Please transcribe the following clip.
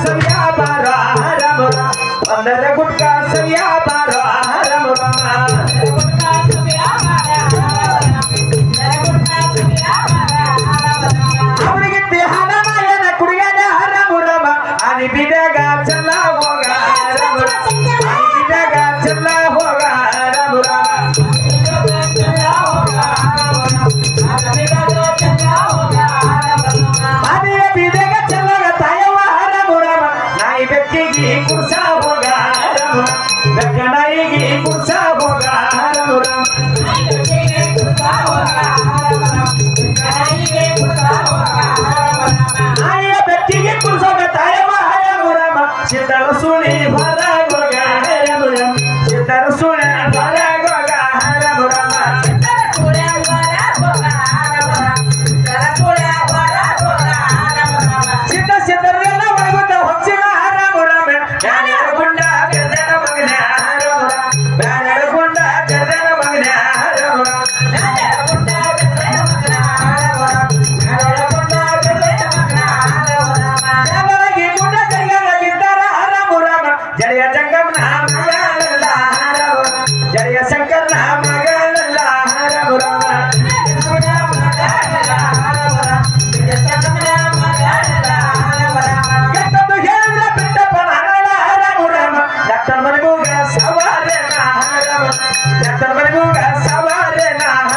सरिया बारा राम राम अंदर गुटका सरिया बारा राम राम गुटका सरिया बारा ಅವನಿಗೆ ದೇಹನ ಮಾಯನ ಕುಡಿಯನ ರಾಮ ರಾಮ ani ಬಿಡಗ ಚಲ್ಲ ಹೋಗ ರಾಮ ani ಬಿಡಗ ಚಲ್ಲ ಹೋಗ ರಾಮ ರಾಮ कुर्सा होगा गनाएगी कुर्सा होगा आया बेटी के कुर्सा बताया महाराम सीता सुनी भरा गोगा सीता सुने भरा गोगा सीता सीता जय जंगम नाम जय शंकर नाम डॉक्टर मणिमुगा सवारे डॉक्टर मणिमुगा सवारे राम